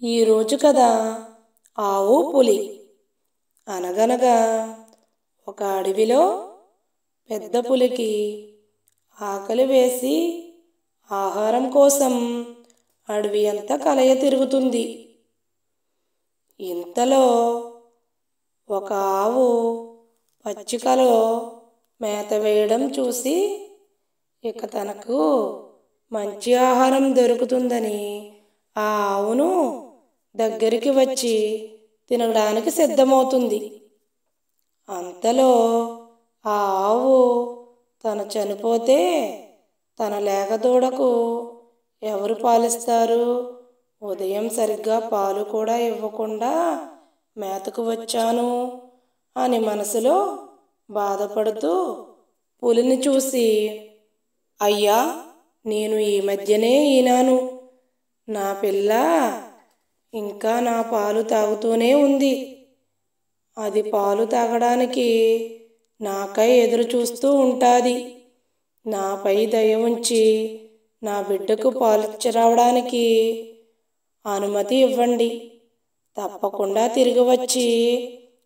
ఈరోజు కథ ఆవు పులి. అనగనగా ఒక అడవిలో పెద్ద పులికి ఆకలి వేసి ఆహారం కోసం అడవి అంతా కలయ తిరుగుతుంది. ఇంతలో ఒక ఆవు పచ్చికలో మేత వేయడం చూసి ఇక తనకు మంచి ఆహారం దొరుకుతుందని ఆ ఆవును దగ్గరికి వచ్చి తినడానికి సిద్ధమవుతుంది. అంతలో ఆ ఆవు తను చనిపోతే తన లేగదూడకు ఎవరు పాలిస్తారు? ఉదయం సరిగ్గా పాలు కూడా ఇవ్వకుండా మేతకు వచ్చాను అని మనసులో బాధపడుతూ పులిని చూసి, అయ్యా, నేను ఈ మధ్యనే ఈనాను. నా పిల్ల ఇంకా నా పాలు తాగుతూనే ఉంది. అది పాలు తాగడానికి నాకై ఎదురు చూస్తూ ఉంటుంది. నాపై దయ ఉంచి నా బిడ్డకు పాలిచ్చి రావడానికి అనుమతి ఇవ్వండి. తప్పకుండా తిరిగి వచ్చి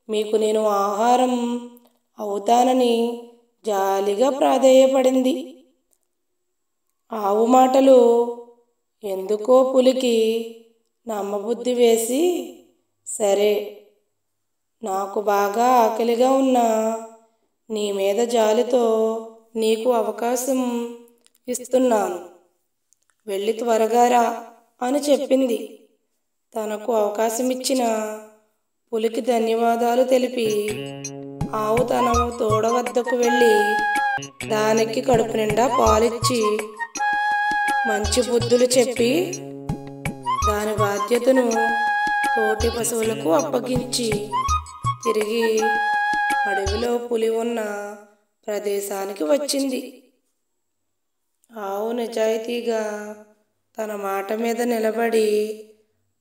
మీకు నేను ఆహారం అవుతానని జాలిగా ప్రాధేయపడింది. ఆవు మాటలు ఎందుకో పులికి నమ్మబుద్ధి వేసి, సరే, నాకు బాగా ఆకలిగా ఉన్నా నీ మీద జాలితో నీకు అవకాశం ఇస్తున్నాను, వెళ్ళి త్వరగా రా అని చెప్పింది. తనకు అవకాశం ఇచ్చిన పులికి ధన్యవాదాలు తెలిపి ఆవు తన తోడ వద్దకు వెళ్ళి దానికి కడుపు నిండా పాలిచ్చి మంచి బుద్ధులు చెప్పి దాని బాధ్యతను తోటి పశువులకు అప్పగించి తిరిగి అడవిలో పులి ఉన్న ప్రదేశానికి వచ్చింది. ఆవు నిజాయితీగా తన మాట మీద నిలబడి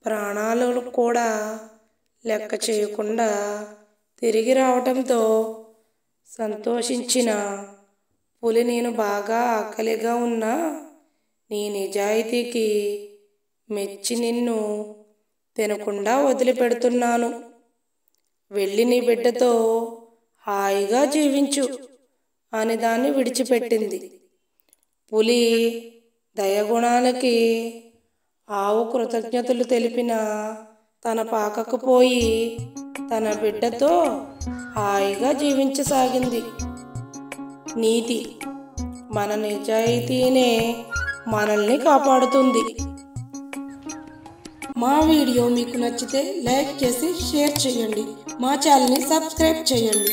ప్రాణాలను కూడా లెక్క చేయకుండా తిరిగి రావటంతో సంతోషించిన పులి, నేను బాగా ఆకలిగా ఉన్నా నీ నిజాయితీకి మెచ్చి నిన్ను తినకుండా వదిలిపెడుతున్నాను. వెళ్ళి నీ బిడ్డతో హాయిగా జీవించు అని దాన్ని విడిచిపెట్టింది. పులి దయగుణాలకి ఆవు కృతజ్ఞతలు తెలిపిన తన పాకకు పోయి తన బిడ్డతో హాయిగా జీవించసాగింది. నీతి: మన నిజాయితీనే మనల్ని కాపాడుతుంది. మా వీడియో మీకు నచ్చితే లైక్ చేసి షేర్ చేయండి. మా ఛానల్ని సబ్స్క్రైబ్ చేయండి.